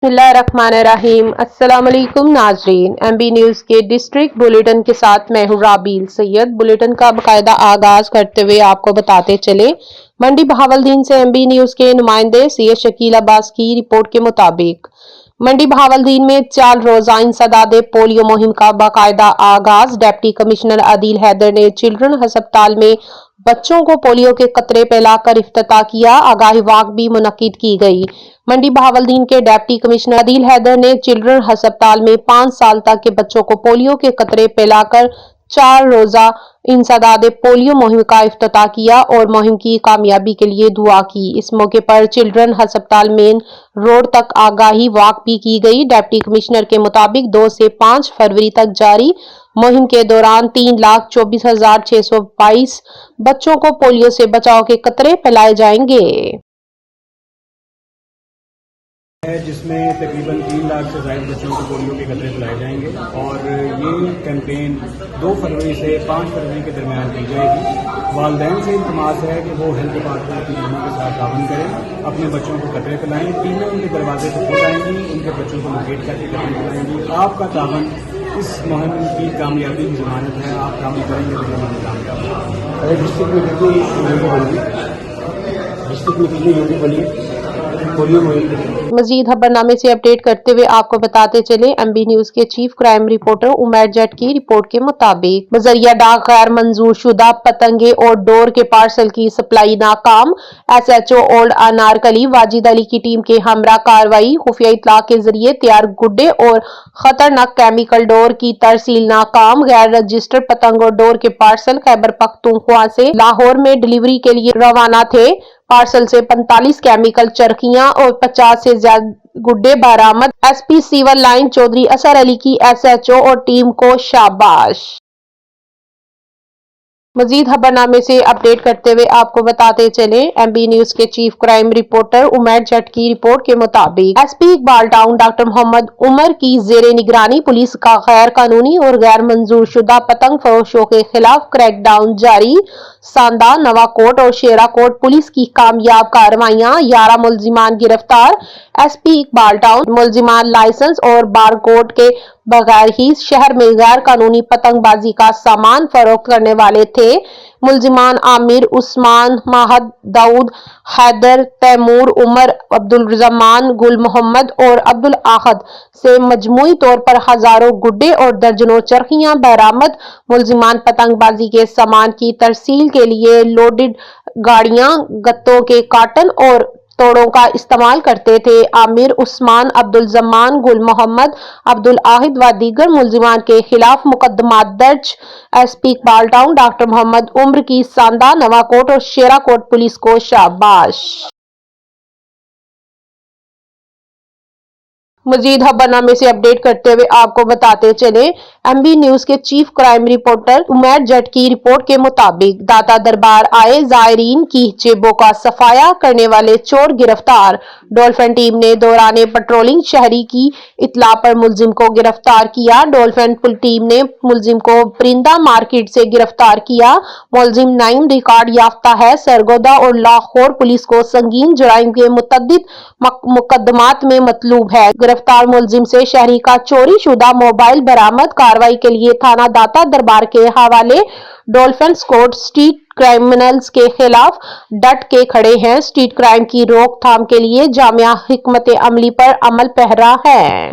बिस्मिल्लाहिर्रहमानिर्रहीम। अस्सलाम वालेकुम नाजरीन, MB न्यूज़ के डिस्ट्रिक्ट बुलेटिन के साथ मैं हूँ राबील सैयद। बुलेटिन का बाकायदा आगाज करते हुए आपको बताते चले, मंडी बहावलदीन से MB न्यूज़ के नुमाइंदे सैयद शकील अब्बास की रिपोर्ट के मुताबिक मंडी बहावलदीन में 4 रोजा इंसदादे पोलियो मुहिम का बाकायदा आगाज। डिप्टी कमिश्नर आदिल हैदर ने चिल्ड्रन अस्पताल में बच्चों को पोलियो के कतरे पिलाकर इफ्तिताह किया। आगाही वाक भी मुनक्किद की गई। मंडी बहावलदीन के डिप्टी कमिश्नर आदिल हैदर ने चिल्ड्रन अस्पताल में 5 साल तक के बच्चों को पोलियो के कतरे पिलाकर 4 रोजा इंसदादे पोलियो मुहिम का इफ्तिताह किया और मुहिम की कामयाबी के लिए दुआ की। इस मौके पर चिल्ड्रन अस्पताल मेन रोड तक आगाही वाक भी की गई। डिप्टी कमिश्नर के मुताबिक 2 से 5 फरवरी तक जारी मुहिम के दौरान 3,24,622 बच्चों को पोलियो से बचाव के कतरे पिलाए जाएंगे, जिसमें तकरीबन 3 लाख से ज़्यादा बच्चों को पोलियो के कतरे पिलाए जाएंगे। और ये कैंपेन 2 फरवरी से 5 फरवरी के दरमियान की जाएगी। वालिदैन से इल्तमास है कि वो हेल्थ डिपार्टमेंट की टीमों के साथ ताउन करें, अपने बच्चों को कतरे पिलाएं। टीमें उनके दरवाजे पर खुद आएंगी, उनके बच्चों को लोकेट करके कतरे पिलाएंगी। आपका तावन इस मुहिम की कामयाबी की जमानत है। आप काम करेंगे तो जमानत कामयाब। डिस्ट्रिक्ट में कितनी यूनिट बनी, डिस्ट्रिक्ट में कितनी यूनिट बनी पोलियो मुहिम। मजीद खबरनामे से अपडेट करते हुए आपको बताते चले, MB न्यूज़ के chief crime reporter Umar Jatt की रिपोर्ट के मुताबिक बजरिया डाक गैर मंजूर शुदा पतंगे और डोर के पार्सल की सप्लाई नाकाम। SHO ओल्ड अनारकली वाजिद अली की टीम के हमरा कार्रवाई। खुफिया इतला के जरिए तैयार गुड्डे और खतरनाक केमिकल डोर की तरसील नाकाम। गैर रजिस्टर्ड पतंग और डोर के पार्सल खैबर पख्तूनख्वा से लाहौर में डिलीवरी के लिए रवाना थे। पार्सल से 45 केमिकल चरखियां और 50 से ज्यादा गुड्डे बरामद। SP सिविल लाइन चौधरी असर अली की SHO और टीम को शाबाश। मजीद खबरनामे से अपडेट करते हुए आपको बताते चले, MB न्यूज़ के chief crime reporter Umar Jatt की रिपोर्ट के मुताबिक SP इकबाल टाउन डॉक्टर मोहम्मद उमर की जेरे निगरानी पुलिस का गैर कानूनी और गैर मंजूर शुदा पतंग फरोशों के खिलाफ क्रैकडाउन जारी। सांदा, नवाकोट और शेराकोट पुलिस की कामयाब कार्रवाइयां। 11 मुलजिमान गिरफ्तार। SP इकबाल टाउन मुलजिमान लाइसेंस और बारकोड के बगैर ही शहर में गैर कानूनी पतंगबाजी का सामान फरोख्त करने वाले थे। मुलजिमान आमिर, उस्मान, माहद, दाऊद, हैदर, तैमूर, उमर, अब्दुल रज़मान, गुल मोहम्मद और अब्दुल आहद से मजमूई तौर पर हजारों गुड्डे और दर्जनों चरखियां बरामद। मुलजिमान पतंगबाजी के सामान की तरसील के लिए लोडेड गाड़ियां, गत्तों के कार्टन और तोड़ों का इस्तेमाल करते थे। आमिर, उस्मान, अब्दुल जमान, गुल मोहम्मद, अब्दुल आहिद व दीगर मुलजिमान के खिलाफ मुकदमात दर्ज। SP इकबाल टाउन डॉक्टर मोहम्मद उम्र की सांदा, नवाकोट और शेराकोट पुलिस को शाबाश। मजीद खबरनामे से अपडेट करते हुए आपको बताते चले, MB न्यूज़ के chief crime reporter Umar Jatt की रिपोर्ट के मुताबिक दाता दरबार आए जायरीन की जेबों का सफाया करने वाले चोर गिरफ्तार। डॉल्फिन टीम ने दौरान पेट्रोलिंग शहरी की इत्ला पर मुलजिम को गिरफ्तार किया। डॉल्फिन टीम ने मुलजिम को परिंदा मार्केट से गिरफ्तार किया। मुलजिम नाइम रिकॉर्ड याफ्ता है। सरगोदा और लाहौर पुलिस को संगीन जुराइम के मुतअद्दिद मुकदमात में मतलूब है। गिरफ्तार मुलजिम से शहरी का चोरी शुदा मोबाइल बरामद। कार्रवाई के लिए थाना दाता दरबार के हवाले। डॉल्फिन स्क्वाड स्ट्रीट क्रिमिनल्स के खिलाफ डट के खड़े हैं। स्ट्रीट क्राइम की रोकथाम के लिए जामिया हिकमत अमली पर अमल पहरा है।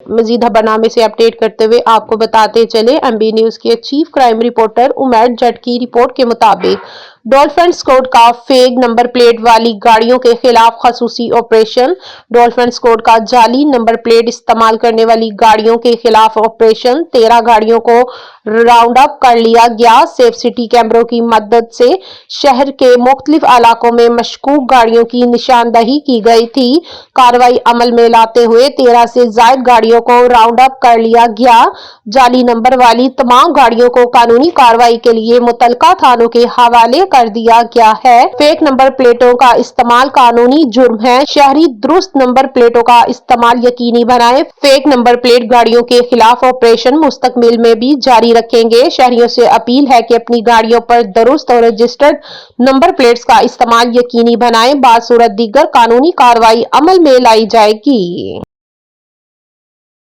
मजीद खबरनामे से अपडेट करते हुए आपको बताते चले, MB न्यूज़ के chief crime reporter Umar Jatt की रिपोर्ट के मुताबिक डॉल्फिन स्क्वाड का फेक नंबर प्लेट वाली गाड़ियों के खिलाफ खसूसी ऑपरेशन। डॉल्फिन स्क्वाड का जाली नंबर प्लेट इस्तेमाल करने वाली गाड़ियों के खिलाफ ऑपरेशन। 13 गाड़ियों को राउंड अप कर लिया गया। सेफ सिटी कैमरों की मदद से शहर के मुख्तलिफ इलाकों में मशकूक गाड़ियों की निशानदही की गई थी। कार्रवाई अमल में लाते हुए 13 से ज्यादा गाड़ियों को राउंड अप कर लिया गया। जाली नंबर वाली तमाम गाड़ियों को कानूनी कार्रवाई के लिए मुतलका थानों के हवाले कर दिया गया है। फेक नंबर प्लेटों का इस्तेमाल कानूनी जुर्म है। शहरी दुरुस्त नंबर प्लेटों का इस्तेमाल यकीनी बनाएं। फेक नंबर प्लेट गाड़ियों के खिलाफ ऑपरेशन मुस्तकबिल में भी जारी जारी रखेंगे। शहरियों से अपील है कि अपनी गाड़ियों पर दुरुस्त और रजिस्टर्ड नंबर प्लेट्स का इस्तेमाल यकीनी बनाएं। बासूरत दीगर कानूनी कार्रवाई अमल में लाई जाएगी।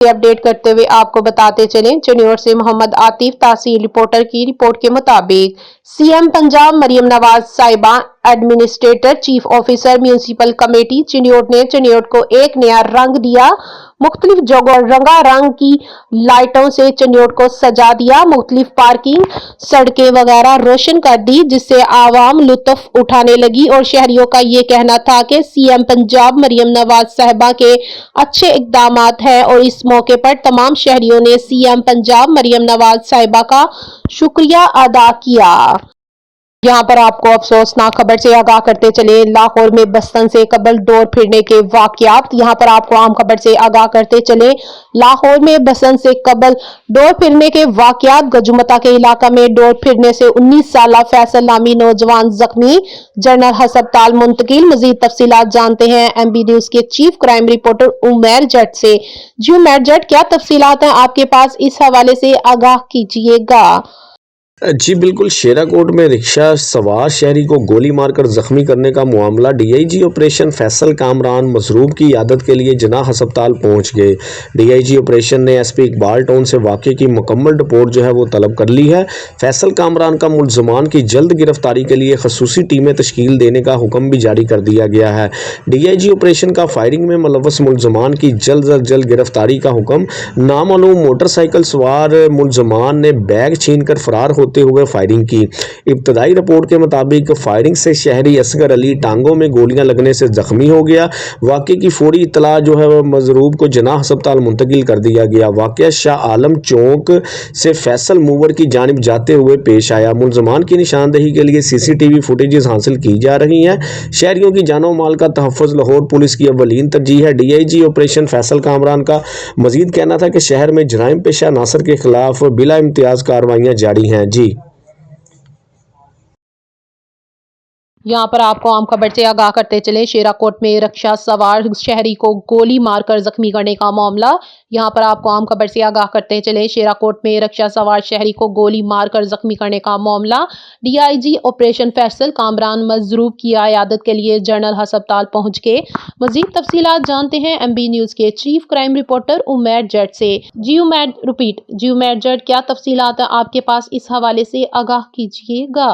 अपडेट करते हुए आपको बताते चलें, चिन्नौर से मोहम्मद आतिफ तहसील रिपोर्टर की रिपोर्ट के मुताबिक सीएम पंजाब मरियम नवाज साहिबा administrator chief officer municipal committee Chiniot ने चिन्नौर को एक नया रंग दिया। मुख्तलिफ जगहों रंगारंग की लाइटों से चिन्नौर को सजा दिया। मुख्तलिफ पार्किंग सड़कें वगैरह रोशन कर दी, जिससे आवाम लुत्फ उठाने लगी और शहरियों का ये कहना था कि सीएम पंजाब मरियम नवाज साहिबा के अच्छे इकदामात हैं और इस मौके पर तमाम शहरियों ने सीएम पंजाब मरियम नवाज साहिबा का शुक्रिया अदा किया। यहाँ पर आपको अफसोसनाक खबर से आगाह करते चले, लाहौर में बस्तन से कबल डोर फिरने के वाकयात। यहाँ पर आपको आम खबर से आगाह करते चले, लाहौर में बस्तन से कबल डोर फिरने के वाकयात। गजुमता के इलाका में डोर फिरने से 19 साल फैसल नामी नौजवान जख्मी, जनरल अस्पताल मुंतकिल। मजीद तफसीलात जानते हैं एमबी न्यूज के चीफ क्राइम रिपोर्टर उमैर जट से। जी उमैर जट, क्या तफसीलात हैं आपके पास, इस हवाले से आगाह कीजिएगा। जी बिल्कुल, शेराकोट में रिक्शा सवार शहरी को गोली मारकर जख्मी करने का मामला। डीआईजी ऑपरेशन फैसल कामरान मजरूब की यादत के लिए जनाह अस्पताल पहुंच गए। डीआईजी ऑपरेशन ने एसपी इकबाल टाउन से वाक़े की मुकम्मल रिपोर्ट जो है वो तलब कर ली है। फैसल कामरान का मुलजमान की जल्द गिरफ्तारी के लिए खसूसी टीमें तश्कील देने का हुक्म भी जारी कर दिया गया है। डीआईजी ऑपरेशन का फायरिंग में मुलव्वस मुलजमान की जल्द अज जल्द गिरफ्तारी का हुक्म। नामालूम मोटरसाइकिल सवार मुलजमान ने बैग छीन कर फरार होते हुए फायरिंग की। इब्तदाई रिपोर्ट के मुताबिक फायरिंग से शहरी असगर अली टांगों में गोलियां लगने से जख्मी हो गया। वाक़े की फौरी इतला जो है वह मजरूब को जनाह अस्पताल मुंतकिल कर दिया गया। वाक़या शाह आलम चौक से फैसल मूवर की जानिब जाते हुए पेश आया। मुलजमान की निशानदही के लिए सीसीटीवी फुटेजेस हासिल की जा रही हैं। शहरियों की जानो माल का तहफ़्फ़ुज़ लाहौर पुलिस की अव्वलीन तरजीह है। डीआईजी ऑपरेशन फैसल कामरान का मजीद कहना था कि शहर में जराइम पेशा नासर के खिलाफ बिला इम्तियाज़ कार्रवाइयाँ जारी हैं। जी यहाँ पर आपको आम खबर से आगाह करते चले, शेराकोट में रिक्शा सवार शहरी को गोली मारकर जख्मी करने का मामला। यहाँ पर आपको आम खबर से आगाह करते चले, शेराकोट में रिक्शा सवार शहरी को गोली मारकर जख्मी करने का मामला। डीआईजी ऑपरेशन फैसल कामरान मजरूब की आयादत के लिए जनरल अस्पताल पहुंच गए। मजीद तफसीलात जानते हैं एमबी न्यूज के चीफ क्राइम रिपोर्टर उमैर जट से। जी उमैर जट, क्या तफसीलात है आपके पास, इस हवाले से आगाह कीजिएगा।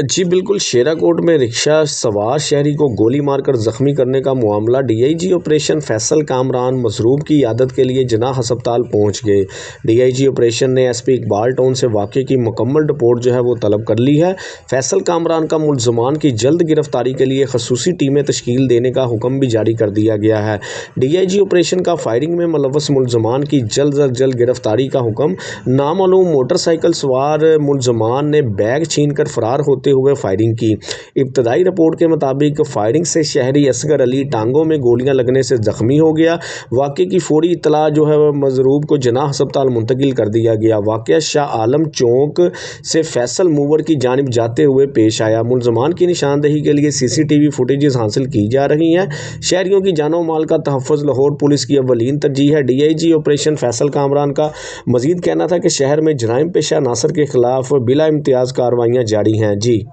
जी बिल्कुल, शेराकोट में रिक्शा सवार शहरी को गोली मारकर जख्मी करने का मामला। डीआईजी ऑपरेशन फैसल कामरान मजरूब की यादत के लिए जनाह अस्पताल पहुंच गए। डीआईजी ऑपरेशन ने एसपी इकबाल टाउन से वाक़े की मुकम्मल रिपोर्ट जो है वो तलब कर ली है। फैसल कामरान का मुलजमान की जल्द गिरफ्तारी के लिए खसूसी टीमें तश्कील देने का हुक्म भी जारी कर दिया गया है। डीआईजी ऑपरेशन का फायरिंग में मुलव्वस मुलजमान की जल्द अज जल्द गिरफ्तारी का हुक्म। नामालूम मोटरसाइकिल सवार मुलजमान ने बैग छीन कर फरार होते हुए फायरिंग की। इब्तदाई रिपोर्ट के मुताबिक फायरिंग से शहरी असगर अली टांगों में गोलियां लगने से जख्मी हो गया। वाक़े की फौरी इतला जो है वह मजरूब को जनाह अस्पताल मुंतकिल कर दिया गया। वाक़या शाह आलम चौक से फैसल मूवर की जानिब जाते हुए पेश आया। मुलजमान की निशानदही के लिए सीसीटीवी फुटेजेस हासिल की जा रही हैं। शहरियों की जानो माल का तहफ़्फ़ुज़ लाहौर पुलिस की अव्वलीन तरजीह है। डीआईजी ऑपरेशन फैसल कामरान का मजीद कहना था कि शहर में जराइम पेशा नासर के खिलाफ बिला इम्तियाज़ कार्रवाइयाँ जारी हैं। जी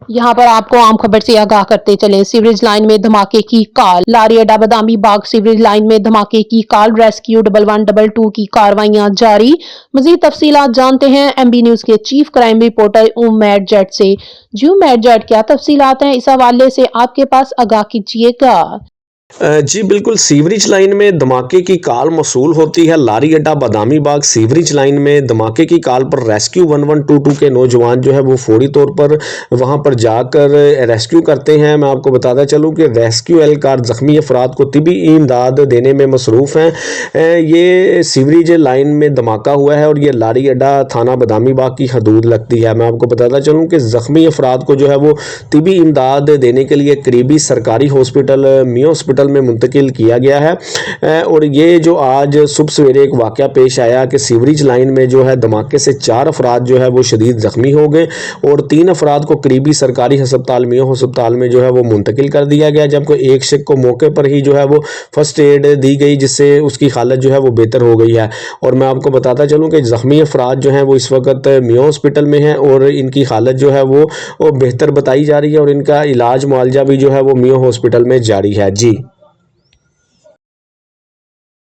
यहाँ पर आपको आम खबर से आगाह करते चले, सीवरेज लाइन में धमाके की काल। लारी अड्डा बदामी बाग सीवरेज लाइन में धमाके की काल। रेस्क्यू 1112 की कार्रवाइयां जारी। मजीद तफसीलात जानते हैं एमबी न्यूज के चीफ क्राइम रिपोर्टर उमैर जट से। जी उमैर जट, क्या तफसीलात हैं, इस हवाले से आपके पास आगाह कीजिएगा। जी बिल्कुल, सीवरेज लाइन में धमाके की कॉल मौसूल होती है। लारी अड्डा बादामी बाग सीवरेज लाइन में धमाके की कॉल पर रेस्क्यू 1122 के नौजवान जो है वो फौरी तौर पर वहां पर जाकर रेस्क्यू करते हैं। मैं आपको बताता चलूं कि रेस्क्यू एहलकार ज़ख्मी अफराद को तिबी इमदाद देने में मसरूफ़ हैं। ये सीवरेज लाइन में धमाका हुआ है और ये लारी अड्डा थाना बादामी बाग की हदूद लगती है। मैं आपको बताता चलूँ कि ज़ख्मी अफराद को जो है वो तिबी इमदाद देने के लिए करीबी सरकारी हॉस्पिटल मियां हॉस्पिटल हॉस्पिटल में मुंतकिल किया गया है। और ये जो आज सुबह सवेरे एक वाक़या पेश आया कि सीवरेज लाइन में जो है धमाके से 4 अफराद जो है वो शदीद ज़ख्मी हो गए और 3 अफराद को करीबी सरकारी हस्पताल मियां हस्पताल में जो है वो मुंतकिल कर दिया गया, जबकि एक शख्स को मौके पर ही जो है वो फर्स्ट एड दी गई जिससे उसकी हालत जो है वो बेहतर हो गई है। और मैं आपको बताता चलूँ कि ज़ख्मी अफराद जो हैं वो इस वक्त मियां हॉस्पिटल में हैं और इनकी हालत जो है वो बेहतर बताई जा रही है और इनका इलाज मुआवजा भी जो है वो मियां हॉस्पिटल में जारी है। जी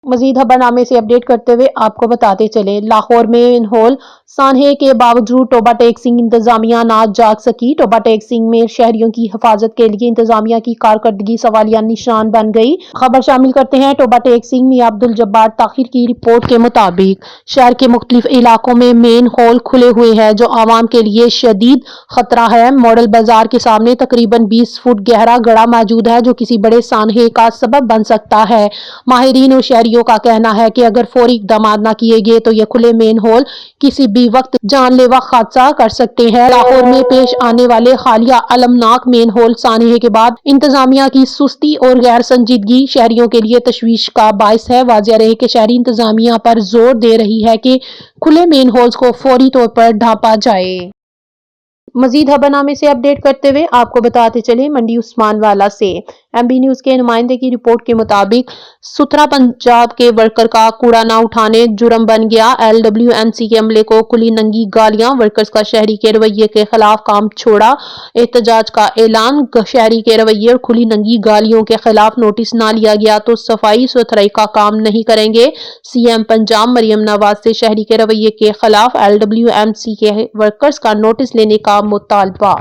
मजीद खबरनामे से अपडेट करते हुए आपको बताते चले, लाहौर में इनहोल सानहे के बावजूद टोबा टैक्सिंग इंतजामिया ना जाग सकी। टोबा टैक्सिंग में शहरियों की हिफाजत के लिए इंतजामिया की कारकर्दगी सवालिया निशान बन गई। खबर शामिल करते हैं टोबा टैक्सिंग में अब्दुल जब्बार ताहिर की रिपोर्ट के मुताबिक शहर के मुख्तलिफ इलाकों में मेन होल खुले हुए हैं जो आवाम के लिए शदीद खतरा है। मॉडल बाजार के सामने तकरीबन 20 फुट गहरा गड़ा मौजूद है जो किसी बड़े सानहे का सबब बन सकता है। माहिरीन और शहरियों का कहना है कि अगर फौरी इक़दाम न किए गए तो ये खुले मेन होल किसी भी वक्त जानलेवा हादसा कर सकते हैं। लाहौर में पेश आने वाले हालिया अलमनाक मेन होल सानहे के बाद इंतजामिया की सुस्ती और गैर संजीदगी शहरियों के लिए तशवीश का बायस है। वाज़ेह रहे कि शहरी इंतजामिया पर जोर दे रही है कि खुले मेन होल्स को फौरी तौर पर ढांपा जाए। मजीद खबरनामे से अपडेट करते हुए आपको बताते चले, मंडी उस्मानवाला से एमबी न्यूज के नुमाइंदे की रिपोर्ट के मुताबिक सुथरा पंजाब के वर्कर का कूड़ा ना उठाने जुर्म बन गया। LWMC के अमले को खुली नंगी गालियां, वर्कर्स का शहरी के रवैये के खिलाफ काम छोड़ा, एहतजाज का ऐलान। शहरी के रवैये और खुली नंगी गालियों के खिलाफ नोटिस ना लिया गया तो सफाई सुथराई का काम नहीं करेंगे। CM पंजाब मरियम नवाज से शहरी के रवैये के खिलाफ LWMC के वर्कर्स का नोटिस लेने का मुतालबा।